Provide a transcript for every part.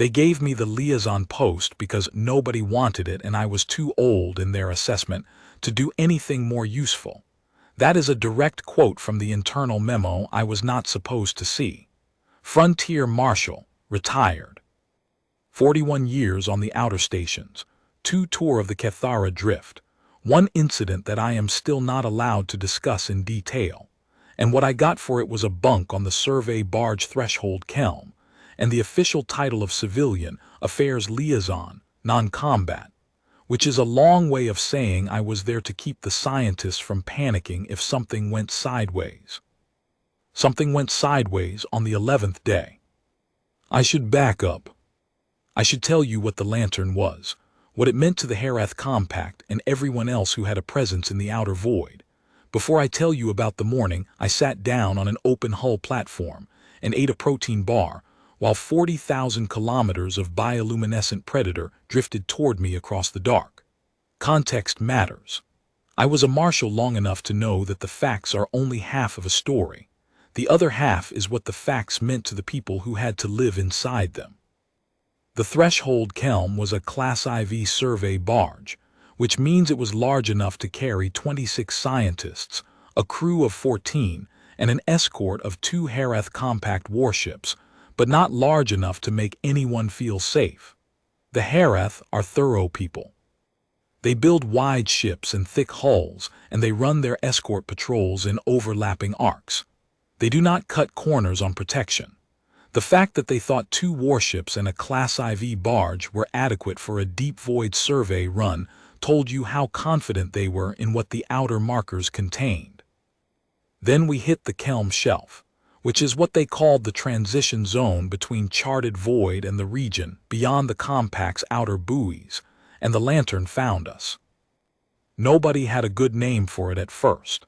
They gave me the liaison post because nobody wanted it and I was too old in their assessment to do anything more useful. That is a direct quote from the internal memo I was not supposed to see. Frontier Marshal, retired. 41 years on the outer stations, 2 tour of the Cathara Drift, 1 incident that I am still not allowed to discuss in detail, and what I got for it was a bunk on the survey barge threshold Kelm, and the official title of Civilian Affairs Liaison, Non-Combat, which is a long way of saying I was there to keep the scientists from panicking if something went sideways. Something went sideways on the 11th day. I should back up. I should tell you what the lantern was, what it meant to the Herath Compact and everyone else who had a presence in the outer void. Before I tell you about the morning, I sat down on an open hull platform and ate a protein bar, while 40,000 kilometers of bioluminescent predator drifted toward me across the dark. Context matters. I was a marshal long enough to know that the facts are only half of a story. The other half is what the facts meant to the people who had to live inside them. The threshold Kelm was a Class IV survey barge, which means it was large enough to carry 26 scientists, a crew of 14, and an escort of 2 Herath Compact warships, but not large enough to make anyone feel safe. The Herath are thorough people. They build wide ships and thick hulls, and they run their escort patrols in overlapping arcs. They do not cut corners on protection. The fact that they thought 2 warships and a Class IV barge were adequate for a deep void survey run told you how confident they were in what the outer markers contained. Then we hit the Kelm Shelf, which is what they called the transition zone between charted void and the region beyond the Compact's outer buoys, and the lantern found us. Nobody had a good name for it at first.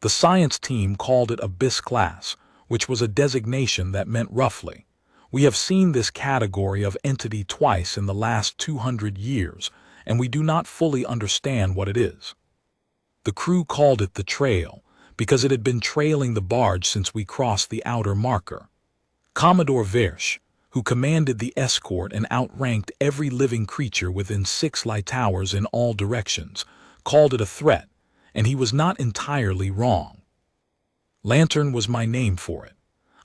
The science team called it Abyss Class, which was a designation that meant roughly, we have seen this category of entity twice in the last 200 years, and we do not fully understand what it is. The crew called it the Trail, because it had been trailing the barge since we crossed the outer marker. Commodore Versh, who commanded the escort and outranked every living creature within 6 light towers in all directions, called it a threat, and he was not entirely wrong. Lantern was my name for it.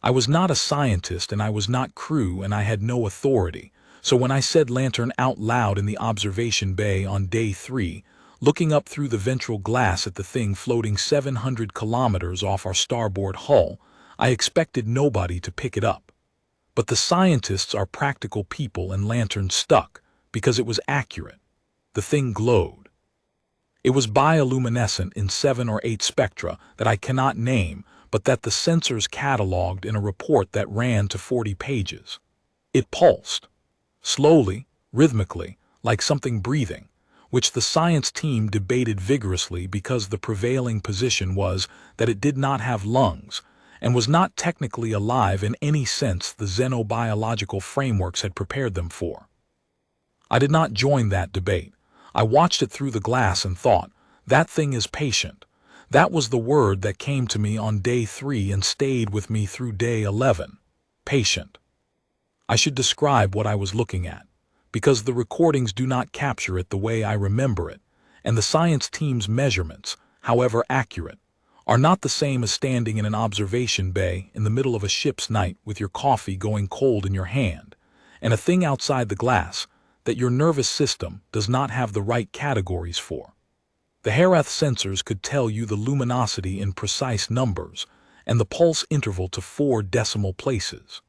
I was not a scientist and I was not crew and I had no authority, so when I said Lantern out loud in the observation bay on day 3, looking up through the ventral glass at the thing floating 700 kilometers off our starboard hull, I expected nobody to pick it up. But the scientists are practical people and Lantern stuck, because it was accurate. The thing glowed. It was bioluminescent in 7 or 8 spectra that I cannot name, but that the sensors cataloged in a report that ran to 40 pages. It pulsed. Slowly, rhythmically, like something breathing, which the science team debated vigorously because the prevailing position was that it did not have lungs and was not technically alive in any sense the xenobiological frameworks had prepared them for. I did not join that debate. I watched it through the glass and thought, that thing is patient. That was the word that came to me on day 3 and stayed with me through day 11. Patient. I should describe what I was looking at, because the recordings do not capture it the way I remember it, and the science team's measurements, however accurate, are not the same as standing in an observation bay in the middle of a ship's night with your coffee going cold in your hand, and a thing outside the glass that your nervous system does not have the right categories for. The Herath sensors could tell you the luminosity in precise numbers and the pulse interval to 4 decimal places.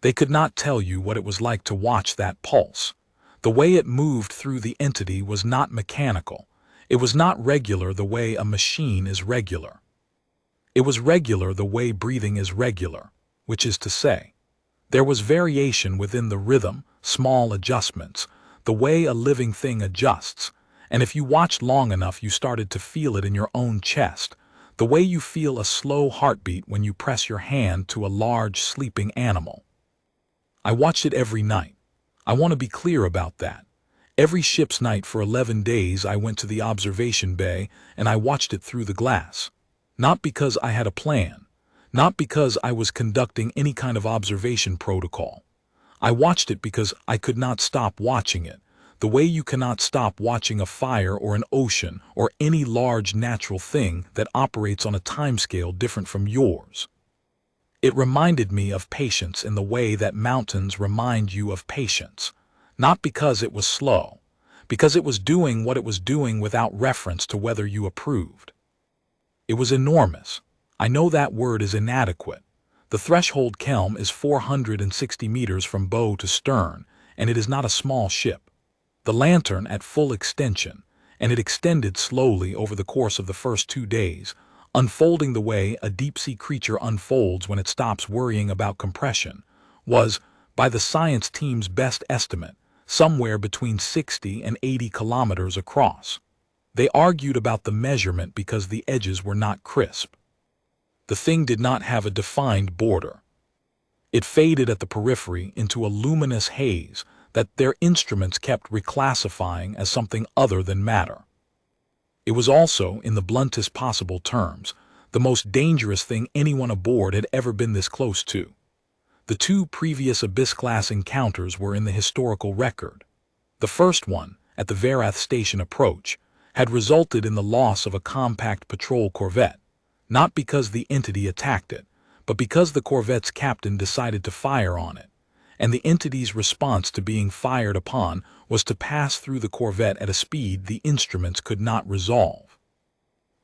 They could not tell you what it was like to watch that pulse. The way it moved through the entity was not mechanical. It was not regular the way a machine is regular. It was regular the way breathing is regular, which is to say, there was variation within the rhythm, small adjustments, the way a living thing adjusts, and if you watched long enough you started to feel it in your own chest, the way you feel a slow heartbeat when you press your hand to a large sleeping animal. I watched it every night. I want to be clear about that. Every ship's night for 11 days I went to the observation bay and I watched it through the glass. Not because I had a plan, not because I was conducting any kind of observation protocol. I watched it because I could not stop watching it, the way you cannot stop watching a fire or an ocean or any large natural thing that operates on a timescale different from yours. It reminded me of patience in the way that mountains remind you of patience, not because it was slow, because it was doing what it was doing without reference to whether you approved. It was enormous. I know that word is inadequate. The threshold kelm is 460 meters from bow to stern, and it is not a small ship. The lantern at full extension, and it extended slowly over the course of the first 2 days, unfolding the way a deep-sea creature unfolds when it stops worrying about compression, was, by the science team's best estimate, somewhere between 60 and 80 kilometers across. They argued about the measurement because the edges were not crisp. The thing did not have a defined border. It faded at the periphery into a luminous haze that their instruments kept reclassifying as something other than matter. It was also, in the bluntest possible terms, the most dangerous thing anyone aboard had ever been this close to. The 2 previous Abyss-class encounters were in the historical record. The first one, at the Herath station approach, had resulted in the loss of a compact patrol corvette, not because the entity attacked it, but because the corvette's captain decided to fire on it, and the entity's response to being fired upon was to pass through the corvette at a speed the instruments could not resolve.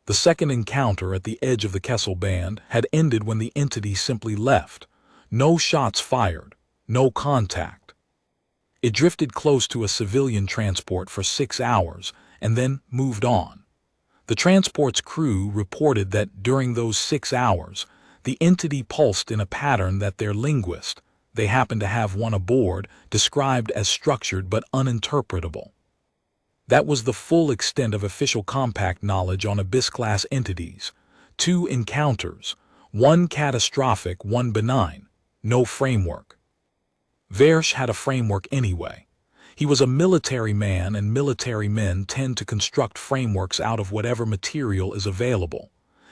The second encounter at the edge of the Kessel Band had ended when the entity simply left. No shots fired, no contact. It drifted close to a civilian transport for 6 hours and then moved on. The transport's crew reported that during those 6 hours, the entity pulsed in a pattern that their linguist, they happened to have one aboard, described as structured but uninterpretable. That was the full extent of official compact knowledge on Abyss-class entities. 2 encounters, one catastrophic, one benign, no framework. Versh had a framework anyway. He was a military man, and military men tend to construct frameworks out of whatever material is available.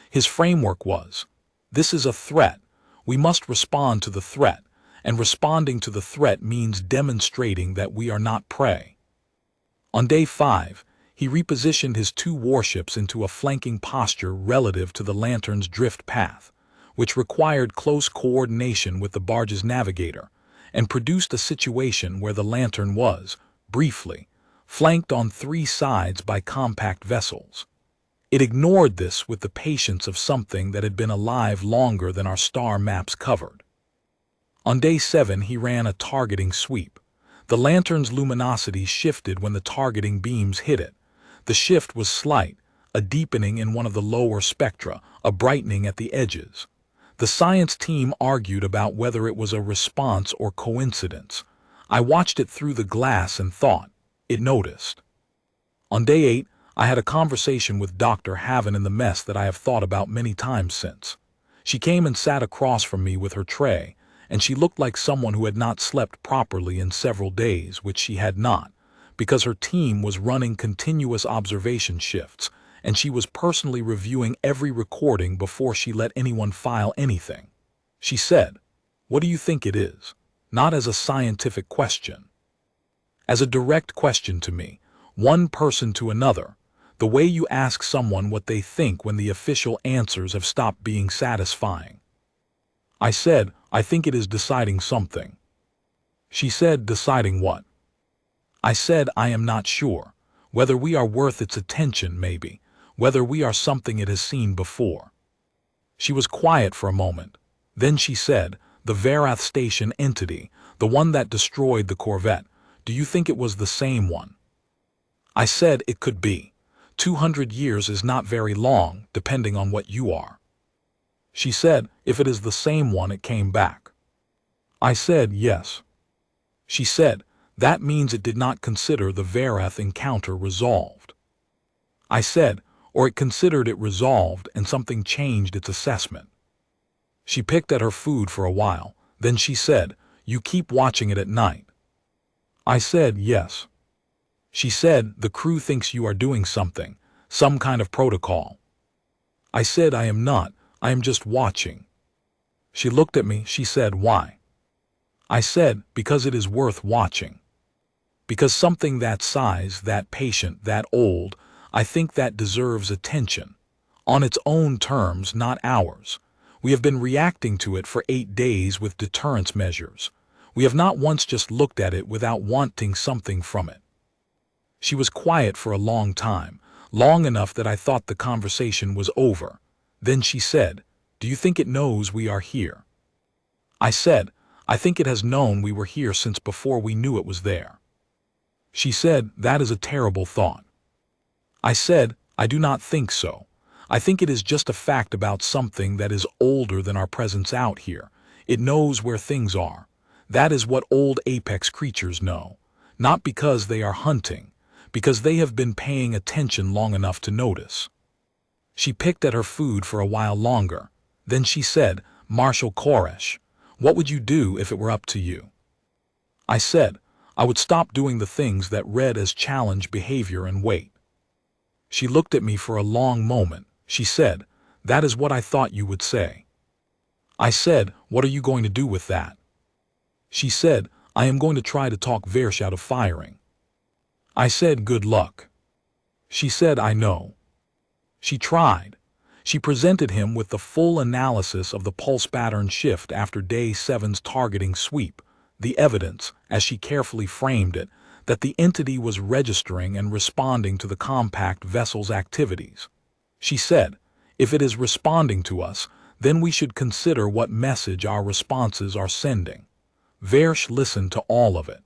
His framework was, this is a threat. We must respond to the threat, and responding to the threat means demonstrating that we are not prey. On day 5, he repositioned his 2 warships into a flanking posture relative to the lantern's drift path, which required close coordination with the barge's navigator, and produced a situation where the lantern was, briefly, flanked on 3 sides by compact vessels. It ignored this with the patience of something that had been alive longer than our star maps covered. On day 7, he ran a targeting sweep. The lantern's luminosity shifted when the targeting beams hit it. The shift was slight, a deepening in one of the lower spectra, a brightening at the edges. The science team argued about whether it was a response or coincidence. I watched it through the glass and thought, it noticed. On day 8, I had a conversation with Dr. Haven in the mess that I have thought about many times since. She came and sat across from me with her tray, and she looked like someone who had not slept properly in several days, which she had not, because her team was running continuous observation shifts, and she was personally reviewing every recording before she let anyone file anything. She said, "What do you think it is?" Not as a scientific question. As a direct question to me, one person to another, the way you ask someone what they think when the official answers have stopped being satisfying. I said, "I think it is deciding something." She said, "Deciding what?" I said, "I am not sure. Whether we are worth its attention, maybe. Whether we are something it has seen before." She was quiet for a moment. Then she said, "The Herath station entity, the one that destroyed the corvette, do you think it was the same one?" I said, "It could be. 200 years is not very long, depending on what you are." She said, "If it is the same one, it came back." I said, "Yes." She said, "That means it did not consider the Herath encounter resolved." I said, "Or it considered it resolved and something changed its assessment." She picked at her food for a while, then she said, "You keep watching it at night." I said, "Yes." She said, "The crew thinks you are doing something, some kind of protocol." I said, "I am not, I am just watching." She looked at me, she said, "Why?" I said, because it is worth watching. Because something that size, that patient, that old, I think that deserves attention. On its own terms, not ours. We have been reacting to it for 8 days with deterrence measures. We have not once just looked at it without wanting something from it. She was quiet for a long time, long enough that I thought the conversation was over. Then she said, "Do you think it knows we are here?" I said, "I think it has known we were here since before we knew it was there." She said, "That is a terrible thought." I said, "I do not think so. I think it is just a fact about something that is older than our presence out here. It knows where things are. That is what old apex creatures know. Not because they are hunting, because they have been paying attention long enough to notice." She picked at her food for a while longer. Then she said, "Marshal Koresh, what would you do if it were up to you?" I said, "I would stop doing the things that read as challenge behavior and wait." She looked at me for a long moment. She said, "That is what I thought you would say." I said, "What are you going to do with that?" She said, "I am going to try to talk Versh out of firing." I said, "Good luck." She said, "I know." She tried. She presented him with the full analysis of the pulse pattern shift after Day 7's targeting sweep, the evidence, as she carefully framed it, that the entity was registering and responding to the compact vessel's activities. She said, "If it is responding to us, then we should consider what message our responses are sending." Versh listened to all of it.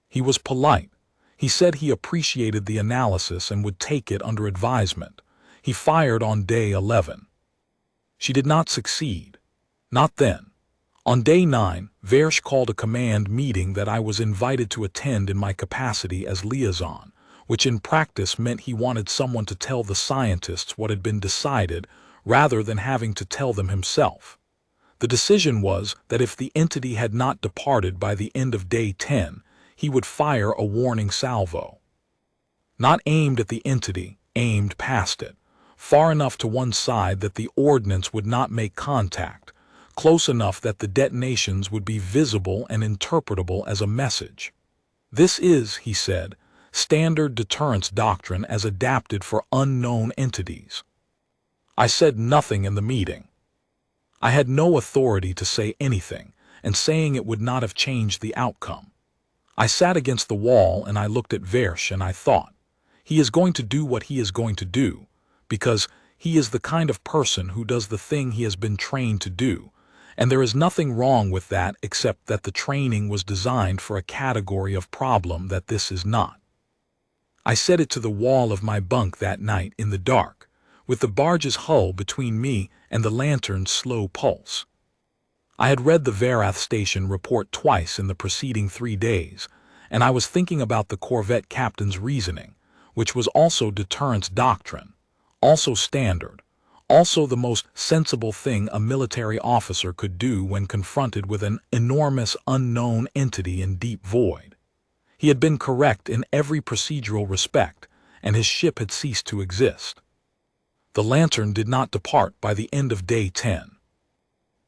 He was polite. He said he appreciated the analysis and would take it under advisement. He fired on Day 11. She did not succeed. Not then. On Day 9, Versh called a command meeting that I was invited to attend in my capacity as liaison, which in practice meant he wanted someone to tell the scientists what had been decided rather than having to tell them himself. The decision was that if the entity had not departed by the end of Day 10, he would fire a warning salvo. Not aimed at the entity, aimed past it, far enough to one side that the ordnance would not make contact, close enough that the detonations would be visible and interpretable as a message. This is, he said, standard deterrence doctrine as adapted for unknown entities. I said nothing in the meeting. I had no authority to say anything, and saying it would not have changed the outcome. I sat against the wall and I looked at Versh and I thought, he is going to do what he is going to do, because he is the kind of person who does the thing he has been trained to do, and there is nothing wrong with that except that the training was designed for a category of problem that this is not. I said it to the wall of my bunk that night in the dark, with the barge's hull between me and the lantern's slow pulse. I had read the Herath station report twice in the preceding 3 days, and I was thinking about the corvette captain's reasoning, which was also deterrence doctrine, also standard, also the most sensible thing a military officer could do when confronted with an enormous unknown entity in deep void. He had been correct in every procedural respect, and his ship had ceased to exist. The lantern did not depart by the end of Day 10.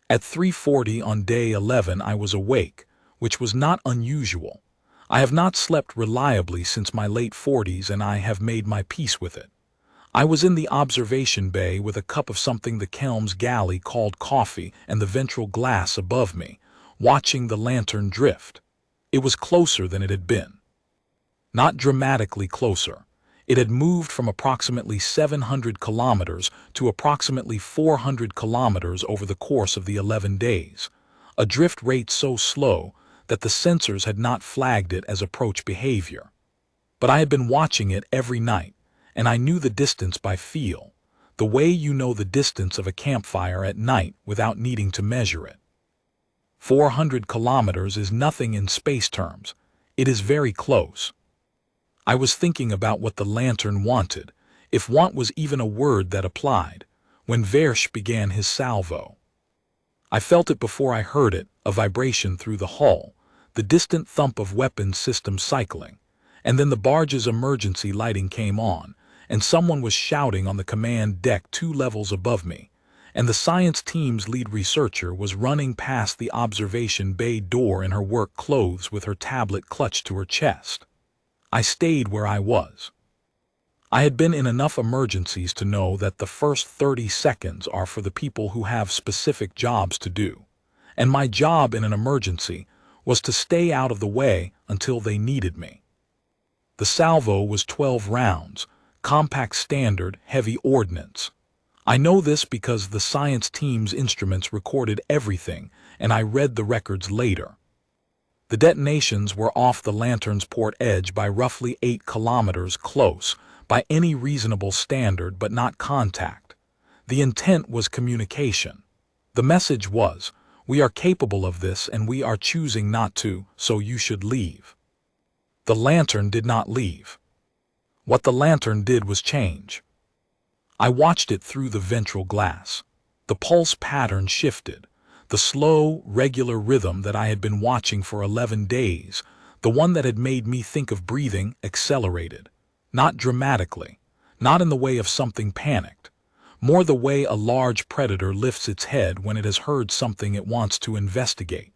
At 3:40 on Day 11 I was awake, which was not unusual. I have not slept reliably since my late 40s and I have made my peace with it. I was in the observation bay with a cup of something the Kelm's galley called coffee and the ventral glass above me, watching the lantern drift. It was closer than it had been. Not dramatically closer. It had moved from approximately 700 kilometers to approximately 400 kilometers over the course of the 11 days, a drift rate so slow that the sensors had not flagged it as approach behavior. But I had been watching it every night, and I knew the distance by feel, the way you know the distance of a campfire at night without needing to measure it. 400 kilometers is nothing in space terms. It is very close. I was thinking about what the lantern wanted, if want was even a word that applied, when Versh began his salvo. I felt it before I heard it, a vibration through the hull, the distant thump of weapons systems cycling, and then the barge's emergency lighting came on, and someone was shouting on the command deck 2 levels above me, and the science team's lead researcher was running past the observation bay door in her work clothes with her tablet clutched to her chest. I stayed where I was. I had been in enough emergencies to know that the first 30 seconds are for the people who have specific jobs to do, and my job in an emergency was to stay out of the way until they needed me. The salvo was 12 rounds, compact standard, heavy ordnance. I know this because the science team's instruments recorded everything, and I read the records later. The detonations were off the Lantern's port edge by roughly 8 kilometers close, by any reasonable standard, but not contact. The intent was communication. The message was, "We are capable of this and we are choosing not to, so you should leave." The Lantern did not leave. What the Lantern did was change. I watched it through the ventral glass. The pulse pattern shifted. The slow, regular rhythm that I had been watching for 11 days, the one that had made me think of breathing, accelerated. Not dramatically, not in the way of something panicked, more the way a large predator lifts its head when it has heard something it wants to investigate.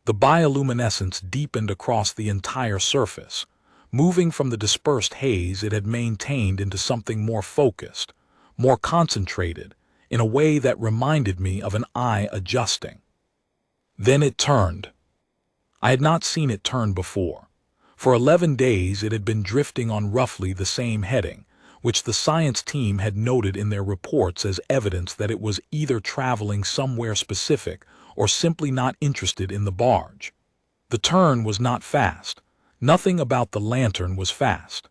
The bioluminescence deepened across the entire surface, moving from the dispersed haze it had maintained into something more focused, more concentrated, in a way that reminded me of an eye adjusting. Then it turned. I had not seen it turn before. For 11 days it had been drifting on roughly the same heading, which the science team had noted in their reports as evidence that it was either traveling somewhere specific or simply not interested in the barge. The turn was not fast. Nothing about the Lantern was fast.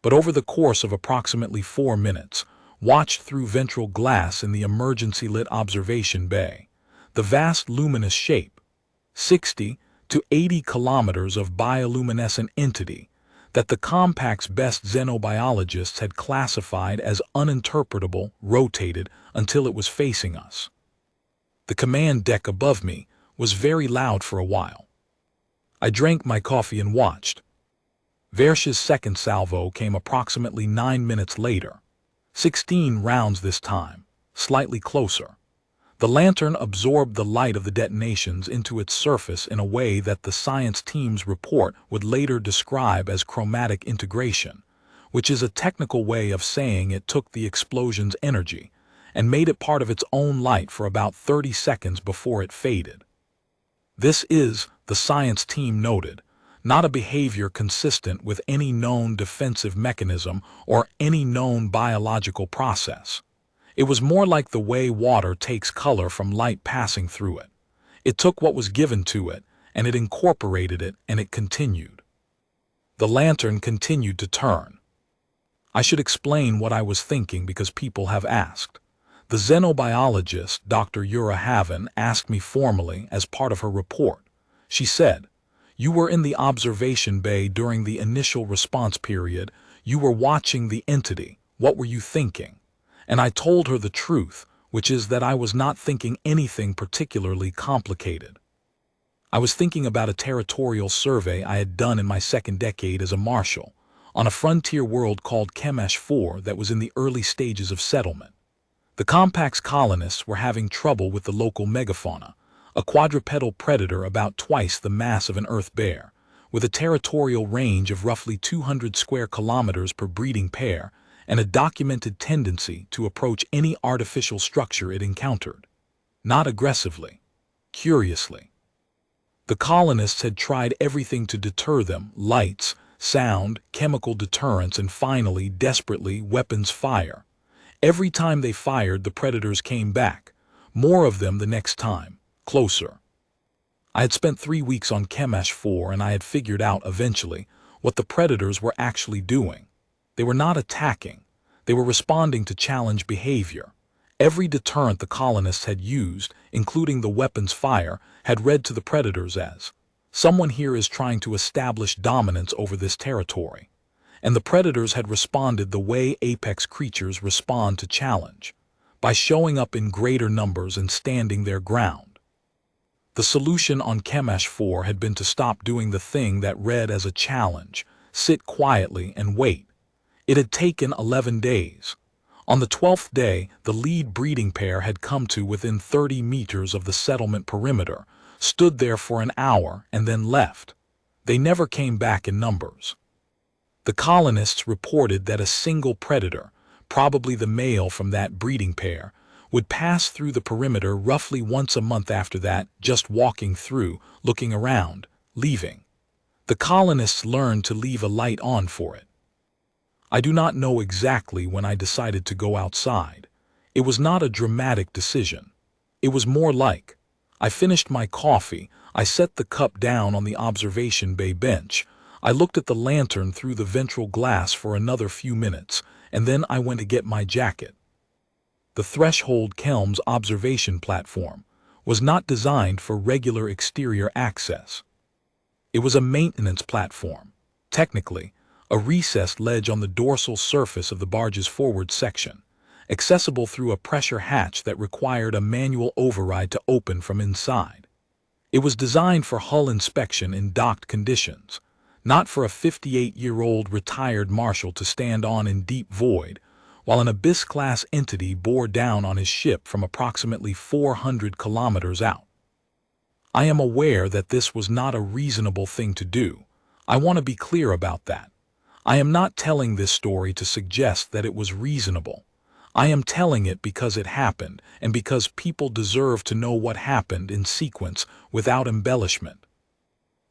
But over the course of approximately 4 minutes, watched through ventral glass in the emergency-lit observation bay, the vast luminous shape, 60 to 80 kilometers of bioluminescent entity that the Compact's best xenobiologists had classified as uninterpretable, rotated until it was facing us. The command deck above me was very loud for a while. I drank my coffee and watched. Versh's second salvo came approximately 9 minutes later. 16 rounds this time, slightly closer. The Lantern absorbed the light of the detonations into its surface in a way that the science team's report would later describe as chromatic integration, which is a technical way of saying it took the explosion's energy and made it part of its own light for about 30 seconds before it faded. This is, the science team noted, not a behavior consistent with any known defensive mechanism or any known biological process. It was more like the way water takes color from light passing through it. It took what was given to it, and it incorporated it, and it continued. The Lantern continued to turn. I should explain what I was thinking because people have asked. The xenobiologist, Dr. Yura Haven, asked me formally as part of her report. She said, "You were in the observation bay during the initial response period. You were watching the entity. What were you thinking?" And I told her the truth, which is that I was not thinking anything particularly complicated. I was thinking about a territorial survey I had done in my second decade as a marshal, on a frontier world called Chemesh 4 that was in the early stages of settlement. The Compact's colonists were having trouble with the local megafauna, a quadrupedal predator about twice the mass of an earth bear, with a territorial range of roughly 200 square kilometers per breeding pair, and a documented tendency to approach any artificial structure it encountered. Not aggressively, curiously. The colonists had tried everything to deter them: lights, sound, chemical deterrents, and finally, desperately, weapons fire. Every time they fired, the predators came back, more of them the next time, closer. I had spent 3 weeks on Chemesh 4 and I had figured out eventually what the predators were actually doing. They were not attacking. They were responding to challenge behavior. Every deterrent the colonists had used, including the weapons fire, had read to the predators as, "Someone here is trying to establish dominance over this territory." And the predators had responded the way apex creatures respond to challenge, by showing up in greater numbers and standing their ground. The solution on Chemesh 4 had been to stop doing the thing that read as a challenge, sit quietly and wait. It had taken 11 days. On the 12th day, the lead breeding pair had come to within 30 meters of the settlement perimeter, stood there for an hour, and then left. They never came back in numbers. The colonists reported that a single predator, probably the male from that breeding pair, would pass through the perimeter roughly once a month after that, just walking through, looking around, leaving. The colonists learned to leave a light on for it. I do not know exactly when I decided to go outside. It was not a dramatic decision. It was more like, I finished my coffee, I set the cup down on the observation bay bench, I looked at the lantern through the ventral glass for another few minutes, and then I went to get my jacket. The Threshold Kelms observation platform was not designed for regular exterior access. It was a maintenance platform, technically, a recessed ledge on the dorsal surface of the barge's forward section, accessible through a pressure hatch that required a manual override to open from inside. It was designed for hull inspection in docked conditions, not for a 58-year-old retired marshal to stand on in deep void, while an Abyss-class entity bore down on his ship from approximately 400 kilometers out. I am aware that this was not a reasonable thing to do. I want to be clear about that. I am not telling this story to suggest that it was reasonable. I am telling it because it happened, and because people deserve to know what happened in sequence without embellishment.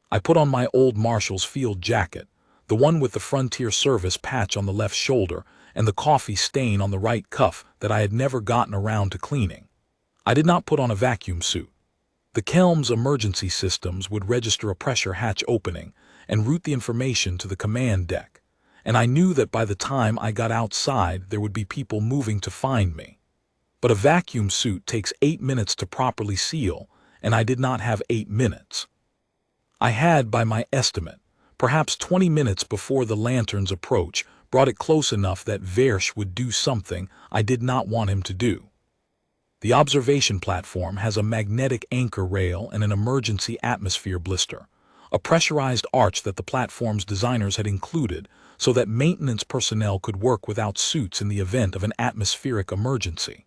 I put on my old marshal's field jacket, the one with the Frontier Service patch on the left shoulder and the coffee stain on the right cuff that I had never gotten around to cleaning. I did not put on a vacuum suit. The Kelms emergency systems would register a pressure hatch opening and route the information to the command deck, and I knew that by the time I got outside there would be people moving to find me. But a vacuum suit takes 8 minutes to properly seal, and I did not have 8 minutes. I had, by my estimate, perhaps 20 minutes before the lantern's approach brought it close enough that Versh would do something I did not want him to do. The observation platform has a magnetic anchor rail and an emergency atmosphere blister, a pressurized arch that the platform's designers had included so that maintenance personnel could work without suits in the event of an atmospheric emergency.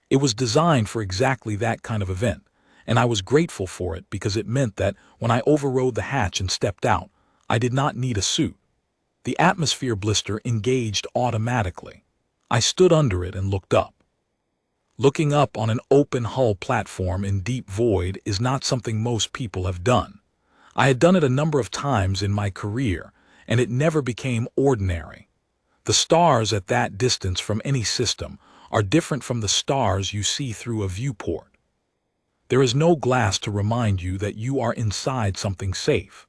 It was designed for exactly that kind of event, and I was grateful for it because it meant that when I overrode the hatch and stepped out, I did not need a suit. The atmosphere blister engaged automatically. I stood under it and looked up. Looking up on an open hull platform in deep void is not something most people have done. I had done it a number of times in my career, and it never became ordinary. The stars at that distance from any system are different from the stars you see through a viewport. There is no glass to remind you that you are inside something safe.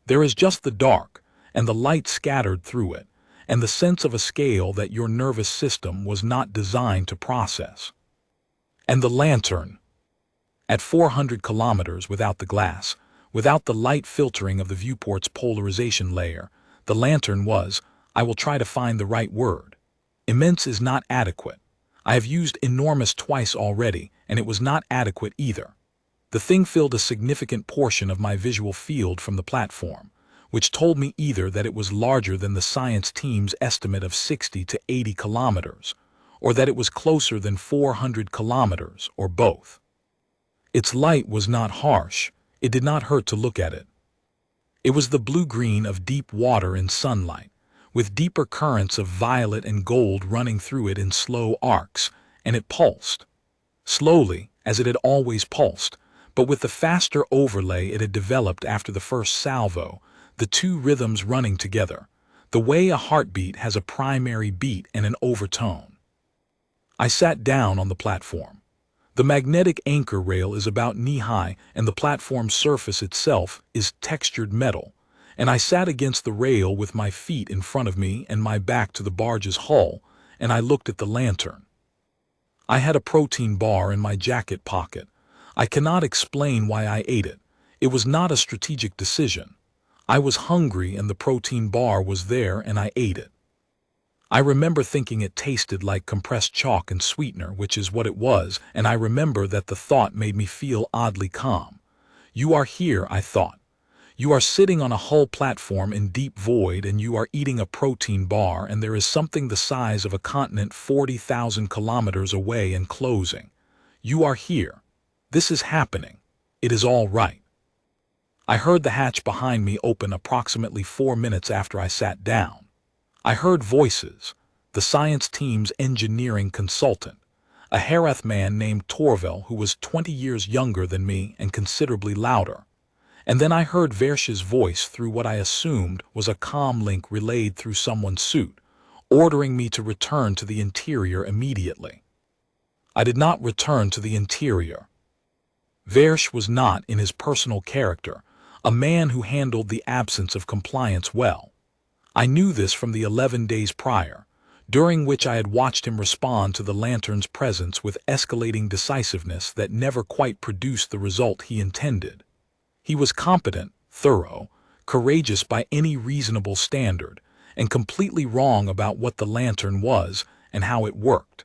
There is just the dark, and the light scattered through it, and the sense of a scale that your nervous system was not designed to process. And the lantern. At 400 kilometers without the glass, without the light filtering of the viewport's polarization layer, the lantern was, I will try to find the right word. Immense is not adequate. I have used enormous twice already, and it was not adequate either. The thing filled a significant portion of my visual field from the platform, which told me either that it was larger than the science team's estimate of 60 to 80 kilometers, or that it was closer than 400 kilometers, or both. Its light was not harsh. It did not hurt to look at it. It was the blue-green of deep water in sunlight, with deeper currents of violet and gold running through it in slow arcs, and it pulsed. Slowly, as it had always pulsed, but with the faster overlay it had developed after the first salvo, the two rhythms running together, the way a heartbeat has a primary beat and an overtone. I sat down on the platform. The magnetic anchor rail is about knee-high, and the platform's surface itself is textured metal, and I sat against the rail with my feet in front of me and my back to the barge's hull, and I looked at the lantern. I had a protein bar in my jacket pocket. I cannot explain why I ate it. It was not a strategic decision. I was hungry and the protein bar was there and I ate it. I remember thinking it tasted like compressed chalk and sweetener, which is what it was, and I remember that the thought made me feel oddly calm. You are here, I thought. You are sitting on a hull platform in deep void and you are eating a protein bar and there is something the size of a continent 40,000 kilometers away and closing. You are here. This is happening. It is all right. I heard the hatch behind me open approximately 4 minutes after I sat down. I heard voices, the science team's engineering consultant, a Herath man named Torvel who was 20 years younger than me and considerably louder. And then I heard Versh's voice through what I assumed was a comm link relayed through someone's suit, ordering me to return to the interior immediately. I did not return to the interior. Versh was not, in his personal character, a man who handled the absence of compliance well. I knew this from the 11 days prior, during which I had watched him respond to the lantern's presence with escalating decisiveness that never quite produced the result he intended. He was competent, thorough, courageous by any reasonable standard, and completely wrong about what the lantern was and how it worked.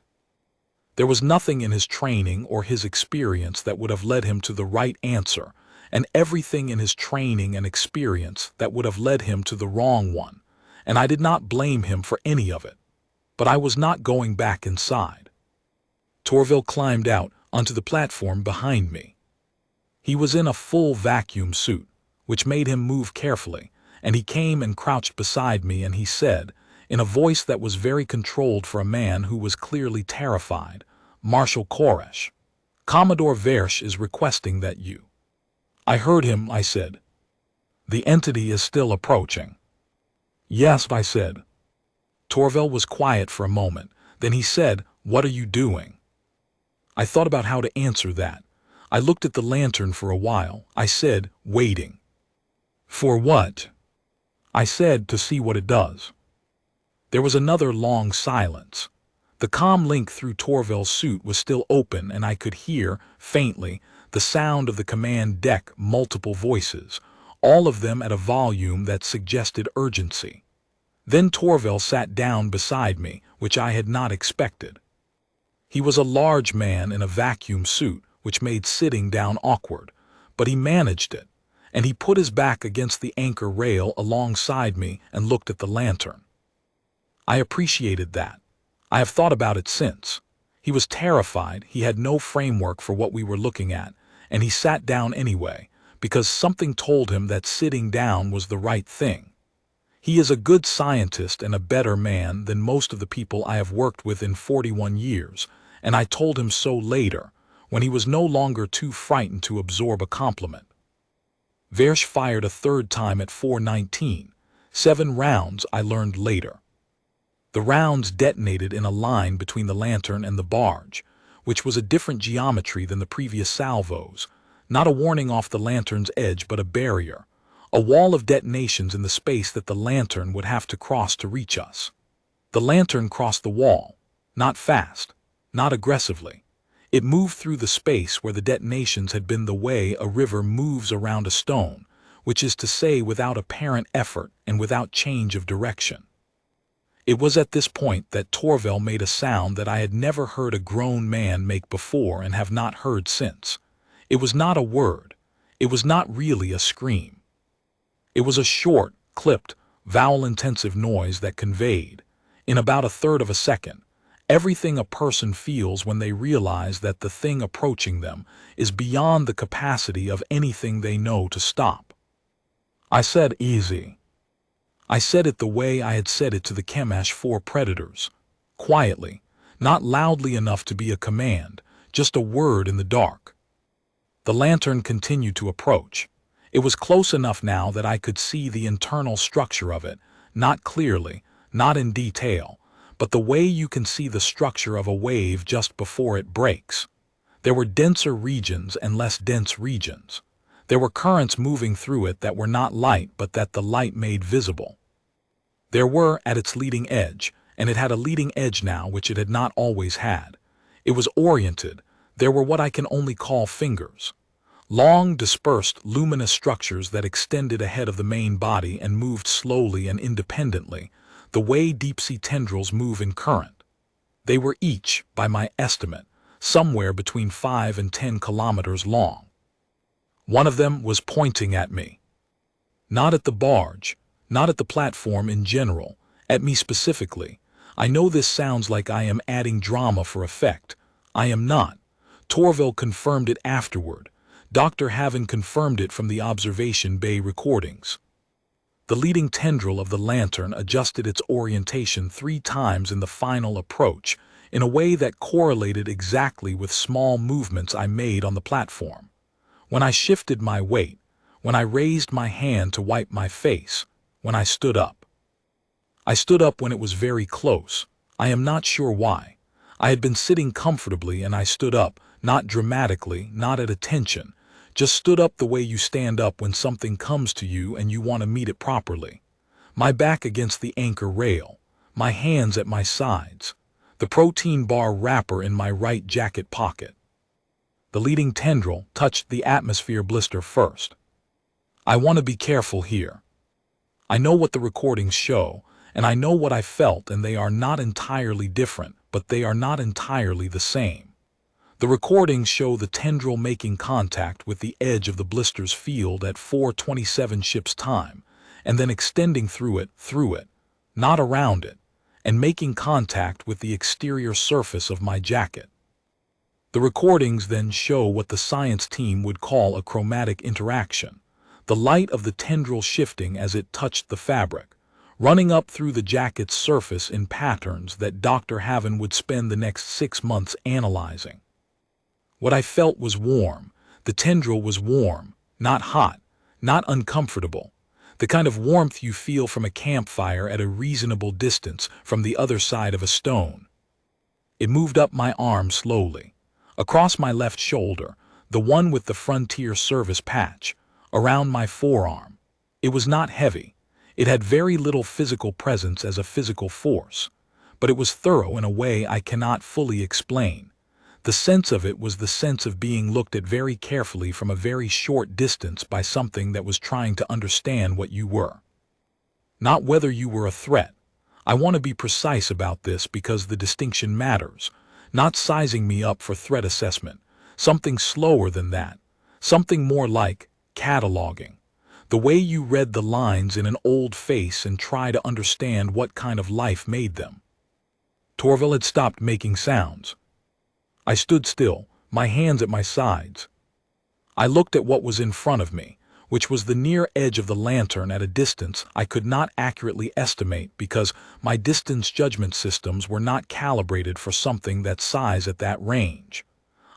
There was nothing in his training or his experience that would have led him to the right answer, and everything in his training and experience that would have led him to the wrong one, and I did not blame him for any of it. But I was not going back inside. Torvel climbed out onto the platform behind me. He was in a full vacuum suit, which made him move carefully, and he came and crouched beside me and he said, in a voice that was very controlled for a man who was clearly terrified, "Marshal Koresh, Commodore Versh is requesting that you." I heard him, I said. "The entity is still approaching." "Yes," I said. Torvel was quiet for a moment. Then he said, "What are you doing?" I thought about how to answer that. I looked at the lantern for a while. I said, "Waiting." "For what?" I said, "To see what it does." There was another long silence. The comm link through Torvel's suit was still open and I could hear, faintly, the sound of the command deck multiple voices, all of them at a volume that suggested urgency. Then Torvel sat down beside me, which I had not expected. He was a large man in a vacuum suit, which made sitting down awkward, but he managed it, and he put his back against the anchor rail alongside me and looked at the lantern. I appreciated that. I have thought about it since. He was terrified, he had no framework for what we were looking at, and he sat down anyway, because something told him that sitting down was the right thing. He is a good scientist and a better man than most of the people I have worked with in 41 years, and I told him so later, when he was no longer too frightened to absorb a compliment. Versh fired a third time at 4:19, 7 rounds, I learned later. The rounds detonated in a line between the lantern and the barge, which was a different geometry than the previous salvos, not a warning off the lantern's edge but a barrier, a wall of detonations in the space that the lantern would have to cross to reach us. The lantern crossed the wall, not fast, not aggressively. It moved through the space where the detonations had been the way a river moves around a stone, which is to say without apparent effort and without change of direction. It was at this point that Torvel made a sound that I had never heard a grown man make before and have not heard since. It was not a word. It was not really a scream. It was a short, clipped, vowel-intensive noise that conveyed, in about a third of a second, everything a person feels when they realize that the thing approaching them is beyond the capacity of anything they know to stop. I said, "Easy." I said it the way I had said it to the Kemash 4 predators, quietly, not loudly enough to be a command, just a word in the dark. The lantern continued to approach. It was close enough now that I could see the internal structure of it, not clearly, not in detail, but the way you can see the structure of a wave just before it breaks. There were denser regions and less dense regions. There were currents moving through it that were not light but that the light made visible. There were at its leading edge, and it had a leading edge now which it had not always had. It was oriented. There were what I can only call fingers. Long, dispersed, luminous structures that extended ahead of the main body and moved slowly and independently, the way deep-sea tendrils move in current. They were each, by my estimate, somewhere between 5 and 10 kilometers long. One of them was pointing at me. Not at the barge, not at the platform in general, at me specifically. I know this sounds like I am adding drama for effect. I am not. Torvald confirmed it afterward. Dr. Haven confirmed it from the observation bay recordings. The leading tendril of the lantern adjusted its orientation 3 times in the final approach, in a way that correlated exactly with small movements I made on the platform. When I shifted my weight, when I raised my hand to wipe my face, when I stood up. I stood up when it was very close. I am not sure why. I had been sitting comfortably and I stood up, not dramatically, not at attention, just stood up the way you stand up when something comes to you and you want to meet it properly. My back against the anchor rail, my hands at my sides, the protein bar wrapper in my right jacket pocket. The leading tendril touched the atmosphere blister first. I want to be careful here. I know what the recordings show, and I know what I felt, and they are not entirely different, but they are not entirely the same. The recordings show the tendril making contact with the edge of the blister's field at 4:27 ship's time, and then extending through it, not around it, and making contact with the exterior surface of my jacket. The recordings then show what the science team would call a chromatic interaction, the light of the tendril shifting as it touched the fabric, running up through the jacket's surface in patterns that Dr. Haven would spend the next 6 months analyzing. What I felt was warm. The tendril was warm, not hot, not uncomfortable. The kind of warmth you feel from a campfire at a reasonable distance from the other side of a stone. It moved up my arm slowly, across my left shoulder, the one with the Frontier Service patch, around my forearm. It was not heavy. It had very little physical presence as a physical force, but it was thorough in a way I cannot fully explain. The sense of it was the sense of being looked at very carefully from a very short distance by something that was trying to understand what you were. Not whether you were a threat. I want to be precise about this because the distinction matters. Not sizing me up for threat assessment. Something slower than that. Something more like cataloging. The way you read the lines in an old face and try to understand what kind of life made them. Torvald had stopped making sounds. I stood still, my hands at my sides. I looked at what was in front of me, which was the near edge of the lantern at a distance I could not accurately estimate because my distance judgment systems were not calibrated for something that size at that range.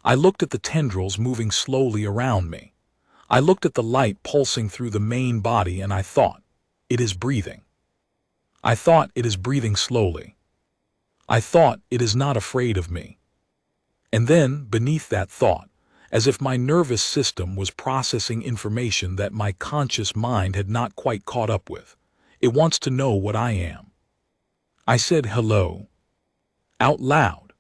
I looked at the tendrils moving slowly around me. I looked at the light pulsing through the main body and I thought, it is breathing. I thought it is breathing slowly. I thought it is not afraid of me. And then, beneath that thought, as if my nervous system was processing information that my conscious mind had not quite caught up with, it wants to know what I am. I said hello. Out loud.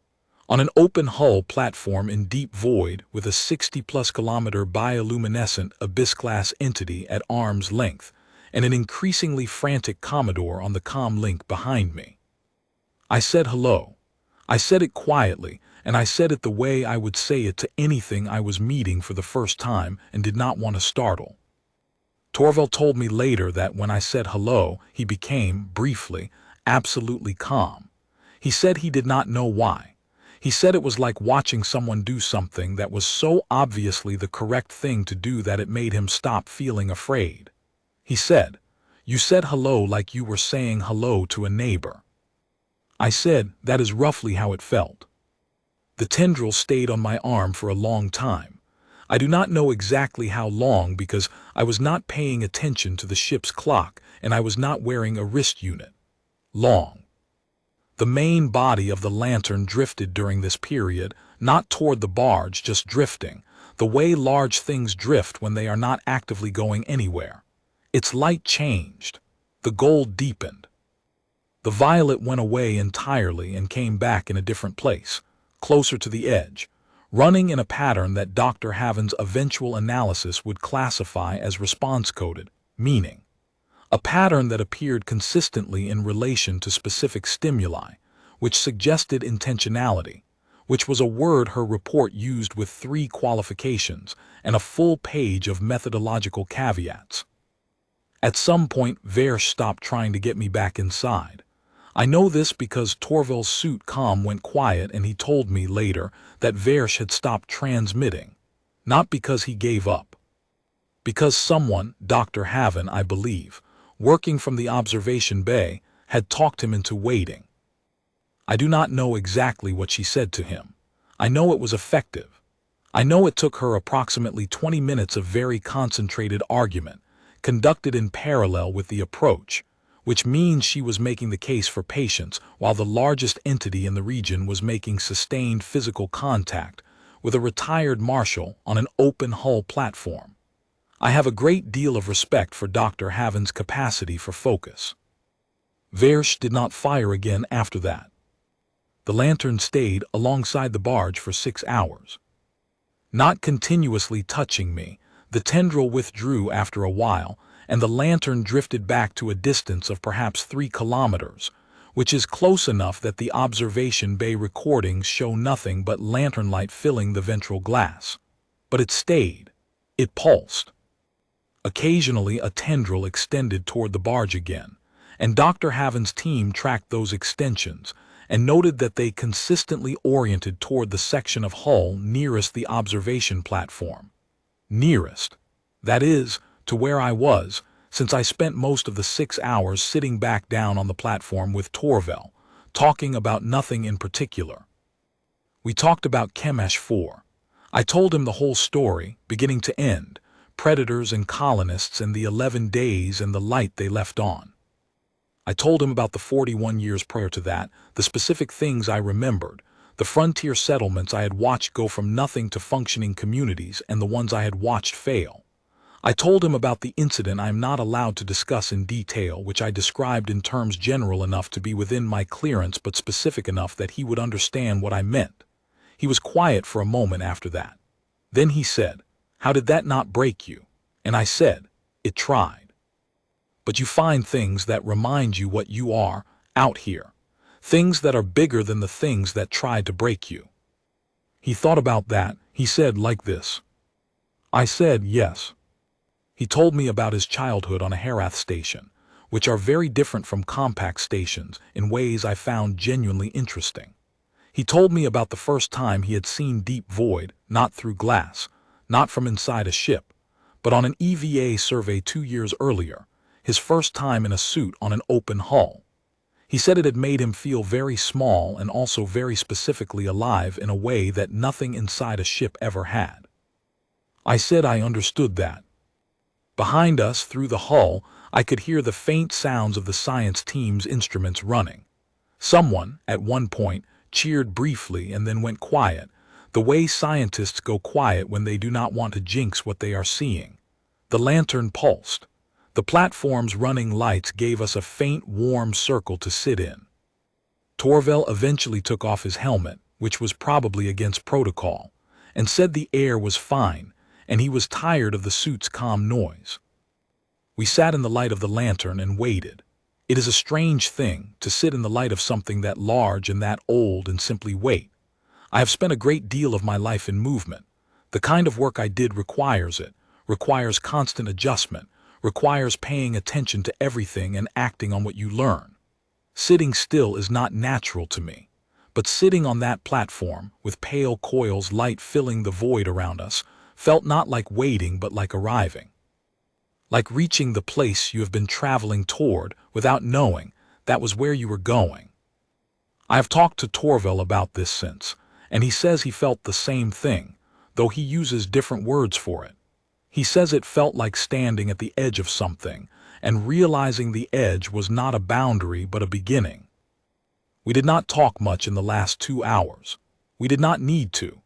On an open hull platform in deep void with a 60+ kilometer bioluminescent abyss-class entity at arm's length and an increasingly frantic Commodore on the comm link behind me. I said hello. I said it quietly, and I said it the way I would say it to anything I was meeting for the first time and did not want to startle. Torvald told me later that when I said hello, he became, briefly, absolutely calm. He said he did not know why. He said it was like watching someone do something that was so obviously the correct thing to do that it made him stop feeling afraid. He said, "You said hello like you were saying hello to a neighbor." I said, "That is roughly how it felt." The tendril stayed on my arm for a long time. I do not know exactly how long because I was not paying attention to the ship's clock and I was not wearing a wrist unit. Long. The main body of the lantern drifted during this period, not toward the barge, just drifting, the way large things drift when they are not actively going anywhere. Its light changed. The gold deepened. The violet went away entirely and came back in a different place, closer to the edge, running in a pattern that Dr. Haven's eventual analysis would classify as response-coded, meaning a pattern that appeared consistently in relation to specific stimuli, which suggested intentionality, which was a word her report used with 3 qualifications and a full page of methodological caveats. At some point, Versh stopped trying to get me back inside. I know this because Torval's suit comm went quiet and he told me later that Versh had stopped transmitting. Not because he gave up. Because someone, Dr. Haven, I believe, working from the observation bay, had talked him into waiting. I do not know exactly what she said to him. I know it was effective. I know it took her approximately 20 minutes of very concentrated argument, conducted in parallel with the approach, which means she was making the case for patience while the largest entity in the region was making sustained physical contact with a retired marshal on an open hull platform. I have a great deal of respect for Dr. Haven's capacity for focus. Versh did not fire again after that. The lantern stayed alongside the barge for 6 hours. Not continuously touching me, the tendril withdrew after a while, and the lantern drifted back to a distance of perhaps 3 kilometers, which is close enough that the observation bay recordings show nothing but lantern light filling the ventral glass. But it stayed. It pulsed. Occasionally a tendril extended toward the barge again, and Dr. Haven's team tracked those extensions and noted that they consistently oriented toward the section of hull nearest the observation platform. Nearest. That is, to where I was, since I spent most of the 6 hours sitting back down on the platform with Torval, talking about nothing in particular. We talked about Chemesh 4. I told him the whole story, beginning to end, predators and colonists and the 11 days and the light they left on. I told him about the 41 years prior to that, the specific things I remembered, the frontier settlements I had watched go from nothing to functioning communities and the ones I had watched fail. I told him about the incident I am not allowed to discuss in detail, which I described in terms general enough to be within my clearance but specific enough that he would understand what I meant. He was quiet for a moment after that. Then he said, "How did that not break you?" And I said, "It tried." But you find things that remind you what you are, out here. Things that are bigger than the things that tried to break you. He thought about that. He said like this. I said, yes. He told me about his childhood on a Herath station, which are very different from compact stations in ways I found genuinely interesting. He told me about the first time he had seen deep void, not through glass, not from inside a ship, but on an EVA survey 2 years earlier, his first time in a suit on an open hull. He said it had made him feel very small and also very specifically alive in a way that nothing inside a ship ever had. I said I understood that. Behind us, through the hull, I could hear the faint sounds of the science team's instruments running. Someone, at one point, cheered briefly and then went quiet, the way scientists go quiet when they do not want to jinx what they are seeing. The lantern pulsed. The platform's running lights gave us a faint, warm circle to sit in. Torval eventually took off his helmet, which was probably against protocol, and said the air was fine, and he was tired of the suit's calm noise. We sat in the light of the lantern and waited. It is a strange thing to sit in the light of something that large and that old and simply wait. I have spent a great deal of my life in movement. The kind of work I did requires it, requires constant adjustment, requires paying attention to everything and acting on what you learn. Sitting still is not natural to me, but sitting on that platform, with pale coils light filling the void around us, felt not like waiting but like arriving. Like reaching the place you have been traveling toward without knowing that was where you were going. I have talked to Torval about this since, and he says he felt the same thing, though he uses different words for it. He says it felt like standing at the edge of something, and realizing the edge was not a boundary but a beginning. We did not talk much in the last 2 hours. We did not need to.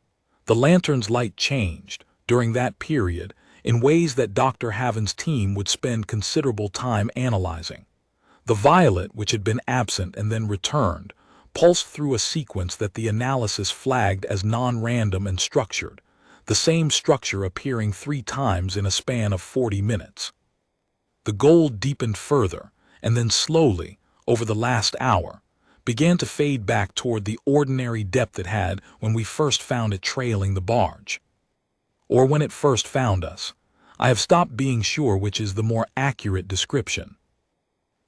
The lantern's light changed, during that period, in ways that Dr. Haven's team would spend considerable time analyzing. The violet, which had been absent and then returned, pulsed through a sequence that the analysis flagged as non-random and structured, the same structure appearing 3 times in a span of 40 minutes. The gold deepened further, and then slowly, over the last hour, began to fade back toward the ordinary depth it had when we first found it trailing the barge. Or when it first found us. I have stopped being sure which is the more accurate description.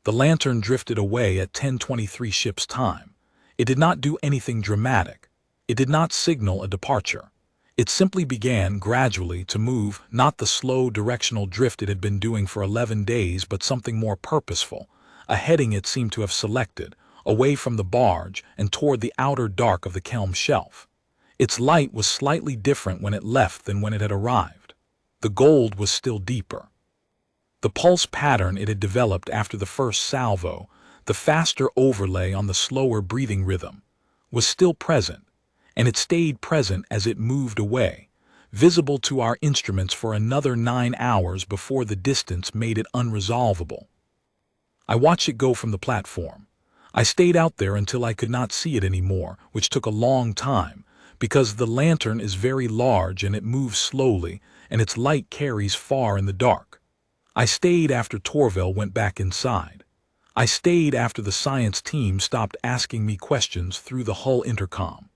The lantern drifted away at 10:23 ship's time. It did not do anything dramatic. It did not signal a departure. It simply began gradually to move, not the slow directional drift it had been doing for 11 days, but something more purposeful, a heading it seemed to have selected, away from the barge and toward the outer dark of the Kelm shelf. Its light was slightly different when it left than when it had arrived. The gold was still deeper. The pulse pattern it had developed after the first salvo, the faster overlay on the slower breathing rhythm, was still present, and it stayed present as it moved away, visible to our instruments for another 9 hours before the distance made it unresolvable. I watched it go from the platform. I stayed out there until I could not see it anymore, which took a long time, because the lantern is very large and it moves slowly, and its light carries far in the dark. I stayed after Torvell went back inside. I stayed after the science team stopped asking me questions through the hull intercom.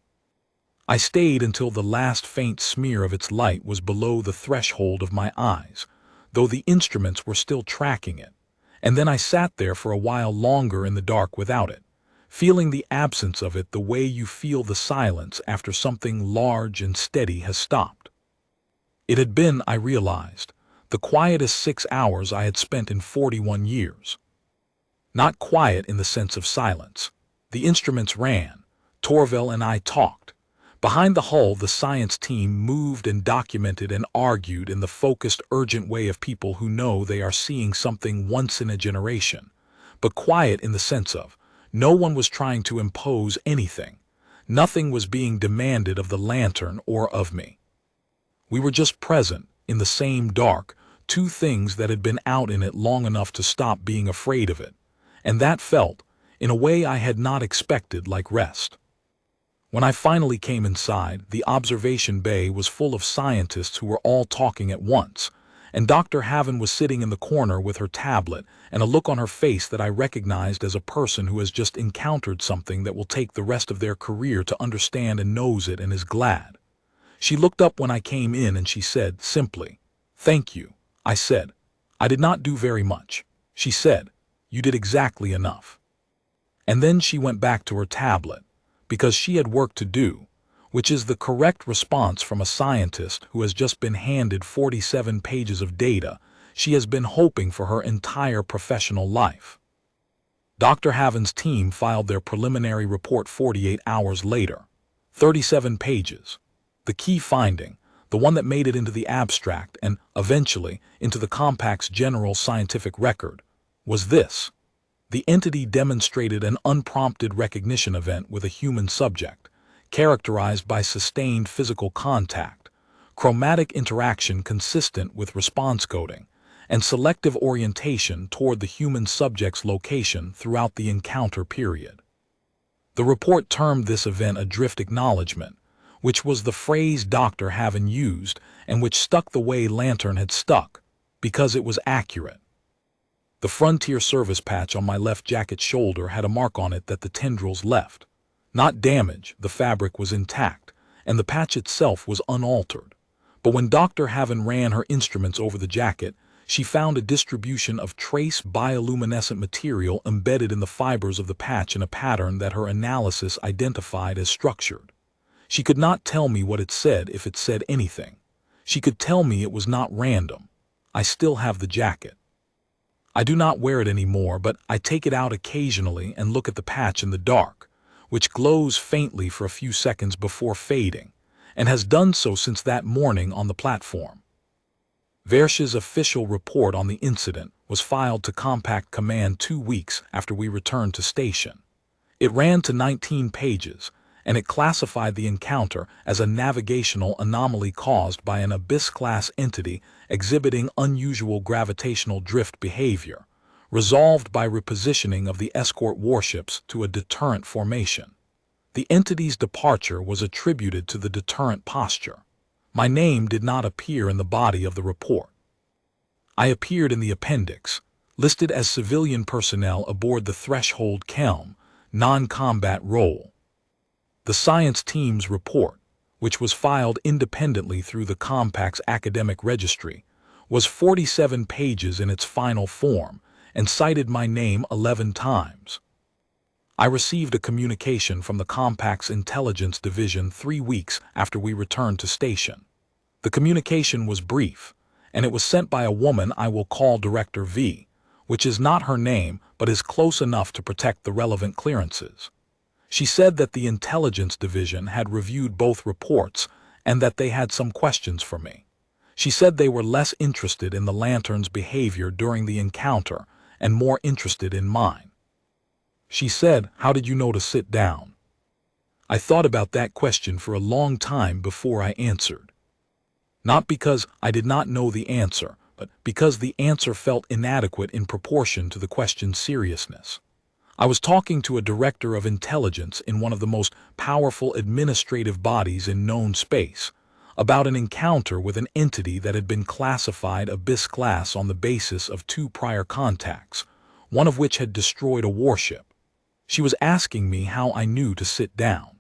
I stayed until the last faint smear of its light was below the threshold of my eyes, though the instruments were still tracking it, and then I sat there for a while longer in the dark without it, feeling the absence of it the way you feel the silence after something large and steady has stopped. It had been, I realized, the quietest 6 hours I had spent in 41 years. Not quiet in the sense of silence. The instruments ran. Torvell and I talked. Behind the hull, the science team moved and documented and argued in the focused, urgent way of people who know they are seeing something once in a generation. But quiet in the sense of, no one was trying to impose anything. Nothing was being demanded of the lantern or of me. We were just present, in the same dark, two things that had been out in it long enough to stop being afraid of it. And that felt, in a way I had not expected, like rest. When I finally came inside, the observation bay was full of scientists who were all talking at once, and Dr. Haven was sitting in the corner with her tablet and a look on her face that I recognized as a person who has just encountered something that will take the rest of their career to understand and knows it and is glad. She looked up when I came in and she said, simply, "Thank you." I said, "I did not do very much." She said, "You did exactly enough." And then she went back to her tablet, because she had work to do, which is the correct response from a scientist who has just been handed 47 pages of data she has been hoping for her entire professional life. Dr. Haven's team filed their preliminary report 48 hours later. 37 pages. The key finding, the one that made it into the abstract and, eventually, into the Compact's general scientific record, was this. The entity demonstrated an unprompted recognition event with a human subject, characterized by sustained physical contact, chromatic interaction consistent with response coding, and selective orientation toward the human subject's location throughout the encounter period. The report termed this event a drift acknowledgement, which was the phrase Dr. Haven used and which stuck the way Lantern had stuck, because it was accurate. The Frontier service patch on my left jacket shoulder had a mark on it that the tendrils left. Not damage, the fabric was intact, and the patch itself was unaltered. But when Dr. Haven ran her instruments over the jacket, she found a distribution of trace bioluminescent material embedded in the fibers of the patch in a pattern that her analysis identified as structured. She could not tell me what it said if it said anything. She could tell me it was not random. I still have the jacket. I do not wear it anymore, but I take it out occasionally and look at the patch in the dark, which glows faintly for a few seconds before fading, and has done so since that morning on the platform. Versh's official report on the incident was filed to Compact Command 2 weeks after we returned to station. It ran to 19 pages, and it classified the encounter as a navigational anomaly caused by an Abyss-class entity exhibiting unusual gravitational drift behavior, resolved by repositioning of the escort warships to a deterrent formation. The entity's departure was attributed to the deterrent posture. My name did not appear in the body of the report. I appeared in the appendix, listed as civilian personnel aboard the Threshold Kelm, non-combat role. The science team's report, which was filed independently through the Compact's academic registry, was 47 pages in its final form and cited my name 11 times. I received a communication from the Compact's intelligence division 3 weeks after we returned to station. The communication was brief, and it was sent by a woman I will call Director V, which is not her name but is close enough to protect the relevant clearances. She said that the intelligence division had reviewed both reports and that they had some questions for me. She said they were less interested in the Lantern's behavior during the encounter and more interested in mine. She said, "How did you know to sit down?" I thought about that question for a long time before I answered. Not because I did not know the answer, but because the answer felt inadequate in proportion to the question's seriousness. I was talking to a director of intelligence in one of the most powerful administrative bodies in known space about an encounter with an entity that had been classified Abyss class on the basis of 2 prior contacts, one of which had destroyed a warship. She was asking me how I knew to sit down.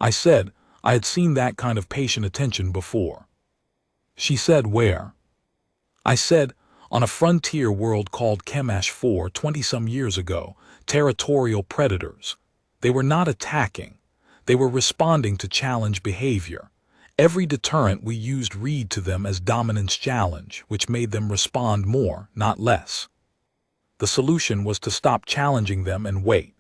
I said I had seen that kind of patient attention before. She said, "Where?" I said, "On a frontier world called Kemash 4 20-some years ago, territorial predators. They were not attacking. They were responding to challenge behavior. Every deterrent we used read to them as dominance challenge, which made them respond more, not less. The solution was to stop challenging them and wait."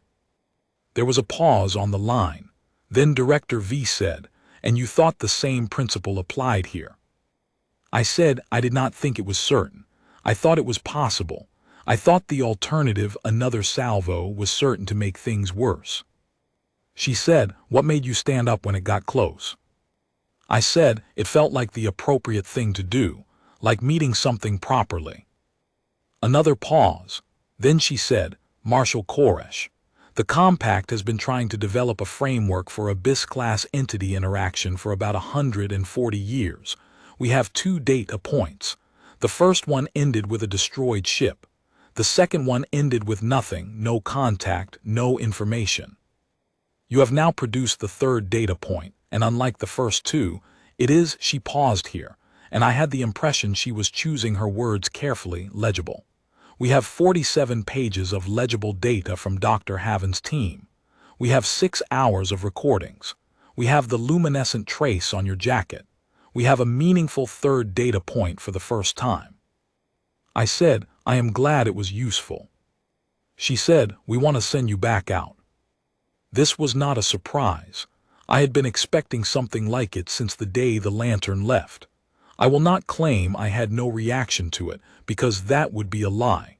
There was a pause on the line. Then Director V said, "And you thought the same principle applied here?" I said I did not think it was certain. I thought it was possible. I thought the alternative, another salvo, was certain to make things worse. She said, "What made you stand up when it got close?" I said it felt like the appropriate thing to do, like meeting something properly. Another pause. Then she said, "Marshal Koresh, the Compact has been trying to develop a framework for Abyss-class entity interaction for about 140 years. We have 2 data points. The first one ended with a destroyed ship. The second one ended with nothing, no contact, no information. You have now produced the 3rd data point, and unlike the first 2, it is," she paused here, and I had the impression she was choosing her words carefully, "legible. We have 47 pages of legible data from Dr. Haven's team. We have 6 hours of recordings. We have the luminescent trace on your jacket. We have a meaningful 3rd data point for the first time." I said, "I am glad it was useful." She said, "We want to send you back out." This was not a surprise. I had been expecting something like it since the day the Lantern left. I will not claim I had no reaction to it, because that would be a lie.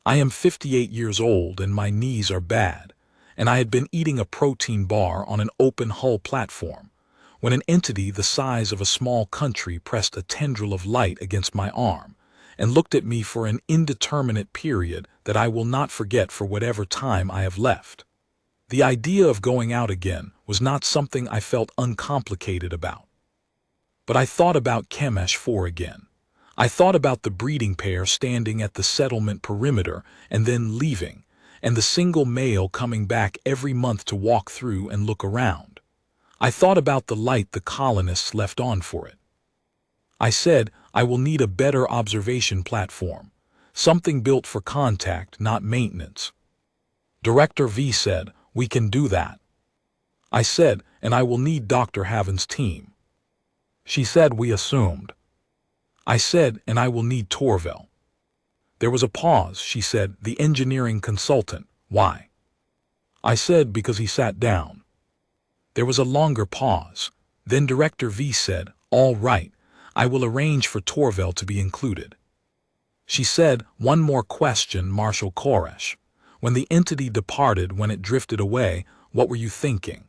I am 58 years old and my knees are bad, and I had been eating a protein bar on an open hull platform when an entity the size of a small country pressed a tendril of light against my arm and looked at me for an indeterminate period that I will not forget for whatever time I have left. The idea of going out again was not something I felt uncomplicated about. But I thought about Kemash 4 again. I thought about the breeding pair standing at the settlement perimeter and then leaving, and the single male coming back every month to walk through and look around. I thought about the light the colonists left on for it. I said I will need a better observation platform, something built for contact, not maintenance. Director V said, "We can do that." I said, "And I will need Dr. Haven's team." She said, "We assumed." I said, "And I will need Torvel." There was a pause. She said, "The engineering consultant, why?" I said, "Because he sat down." There was a longer pause. Then Director V said, "All right, I will arrange for Torvel to be included." She said, "One more question, Marshal Koresh. When the entity departed, when it drifted away, what were you thinking?"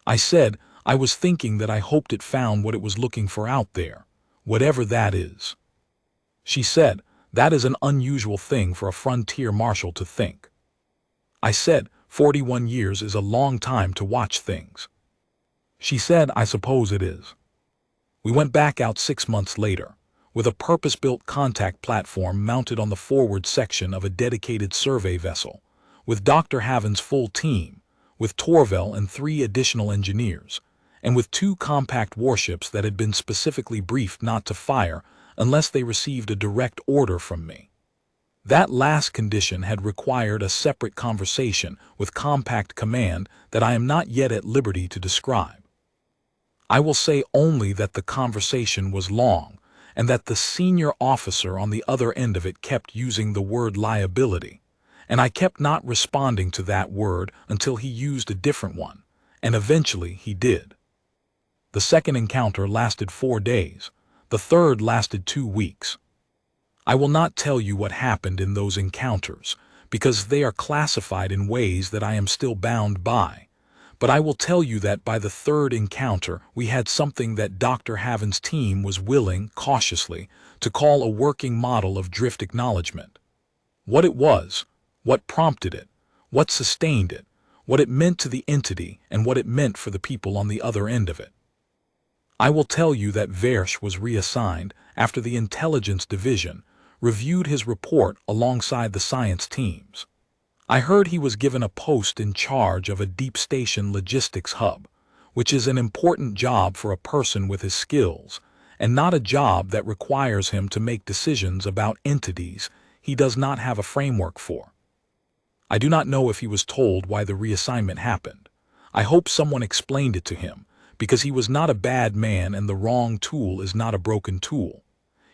I said, "I was thinking that I hoped it found what it was looking for out there, whatever that is." She said, "That is an unusual thing for a Frontier Marshal to think." I said, 41 years is a long time to watch things." She said, "I suppose it is." We went back out 6 months later, with a purpose-built contact platform mounted on the forward section of a dedicated survey vessel, with Dr. Haven's full team, with Torvel and 3 additional engineers, and with 2 compact warships that had been specifically briefed not to fire unless they received a direct order from me. That last condition had required a separate conversation with Compact Command that I am not yet at liberty to describe. I will say only that the conversation was long, and that the senior officer on the other end of it kept using the word liability, and I kept not responding to that word until he used a different one, and eventually he did. The second encounter lasted 4 days. The third lasted 2 weeks. I will not tell you what happened in those encounters, because they are classified in ways that I am still bound by, but I will tell you that by the third encounter we had something that Dr. Haven's team was willing, cautiously, to call a working model of drift acknowledgement. What it was, what prompted it, what sustained it, what it meant to the entity, and what it meant for the people on the other end of it. I will tell you that Versh was reassigned after the intelligence division reviewed his report alongside the science teams. I heard he was given a post in charge of a deep station logistics hub, which is an important job for a person with his skills, and not a job that requires him to make decisions about entities he does not have a framework for. I do not know if he was told why the reassignment happened. I hope someone explained it to him, because he was not a bad man and the wrong tool is not a broken tool.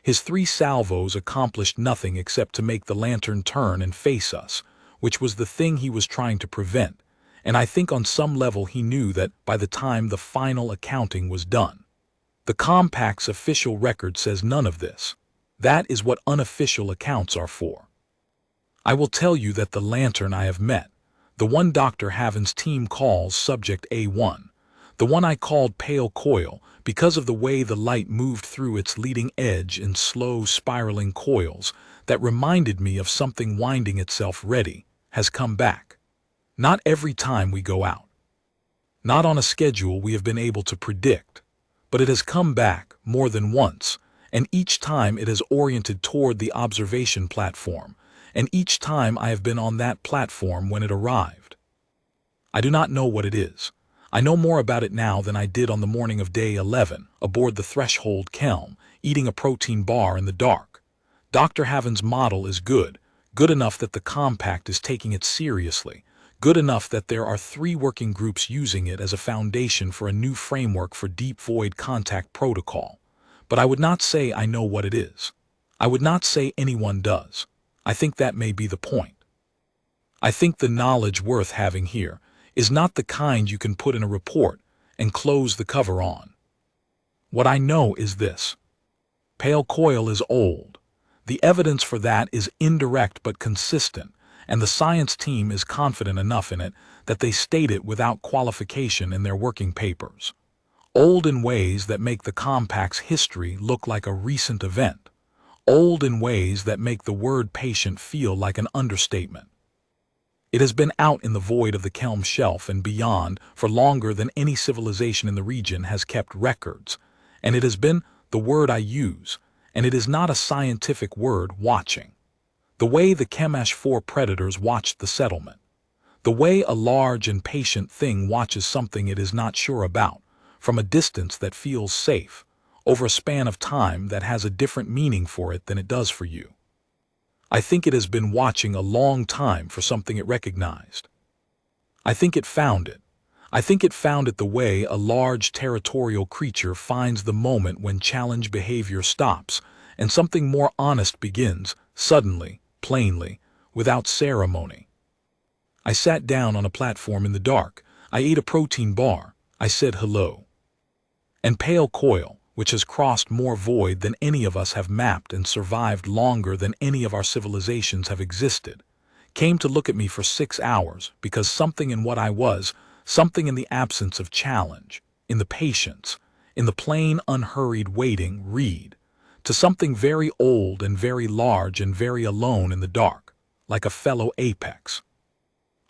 His 3 salvos accomplished nothing except to make the lantern turn and face us, which was the thing he was trying to prevent, and I think on some level he knew that by the time the final accounting was done. The Compact's official record says none of this. That is what unofficial accounts are for. I will tell you that the lantern I have met, the one Dr. Haven's team calls Subject A1, the one I called Pale Coil because of the way the light moved through its leading edge in slow spiraling coils that reminded me of something winding itself ready, has come back. Not every time we go out. Not on a schedule we have been able to predict, but it has come back more than once, and each time it has oriented toward the observation platform, and each time I have been on that platform when it arrived. I do not know what it is. I know more about it now than I did on the morning of day 11, aboard the Threshold Kelm, eating a protein bar in the dark. Dr. Haven's model is good enough that the Compact is taking it seriously, good enough that there are 3 working groups using it as a foundation for a new framework for deep void contact protocol. But I would not say I know what it is. I would not say anyone does. I think that may be the point. I think the knowledge worth having here is not the kind you can put in a report and close the cover on. What I know is this. Pale Coil is old. The evidence for that is indirect but consistent, and the science team is confident enough in it that they state it without qualification in their working papers. Old in ways that make the Compact's history look like a recent event. Old in ways that make the word patient feel like an understatement. It has been out in the void of the Kelm Shelf and beyond for longer than any civilization in the region has kept records, and it has been the word I use, and it is not a scientific word, watching. The way the Kemash 4 predators watched the settlement. The way a large and patient thing watches something it is not sure about, from a distance that feels safe, over a span of time that has a different meaning for it than it does for you. I think it has been watching a long time for something it recognized. I think it found it. I think it found it the way a large territorial creature finds the moment when challenge behavior stops and something more honest begins, suddenly, plainly, without ceremony. I sat down on a platform in the dark. I ate a protein bar. I said hello. And Pale Coil, which has crossed more void than any of us have mapped and survived longer than any of our civilizations have existed, came to look at me for 6 hours because something in what I was, something in the absence of challenge, in the patience, in the plain unhurried waiting, read, to something very old and very large and very alone in the dark, like a fellow apex.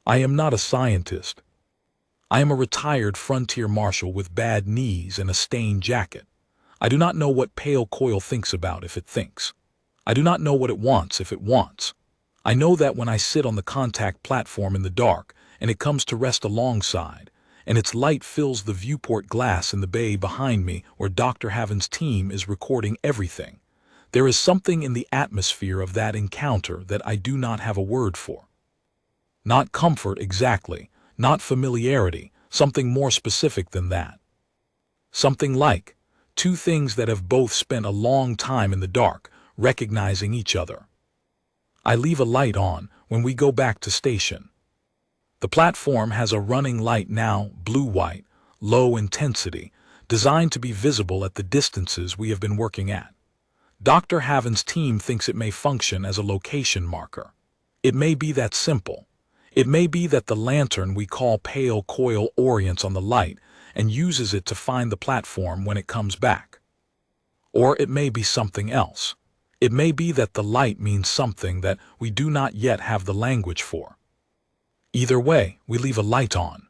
I am not a scientist. I am a retired Frontier Marshal with bad knees and a stained jacket. I do not know what Pale Coil thinks about if it thinks. I do not know what it wants if it wants. I know that when I sit on the contact platform in the dark and it comes to rest alongside, and its light fills the viewport glass in the bay behind me where Dr. Haven's team is recording everything, There is something in the atmosphere of that encounter that I do not have a word for. Not comfort exactly, not familiarity, something more specific than that. Something like two things that have both spent a long time in the dark, recognizing each other. I leave a light on when we go back to station. The platform has a running light now, blue-white, low intensity, designed to be visible at the distances we have been working at. Dr. Haven's team thinks it may function as a location marker. It may be that simple. It may be that the lantern we call pale coil orients on the light and uses it to find the platform when it comes back. Or it may be something else. It may be that the light means something that we do not yet have the language for. Either way, we leave a light on.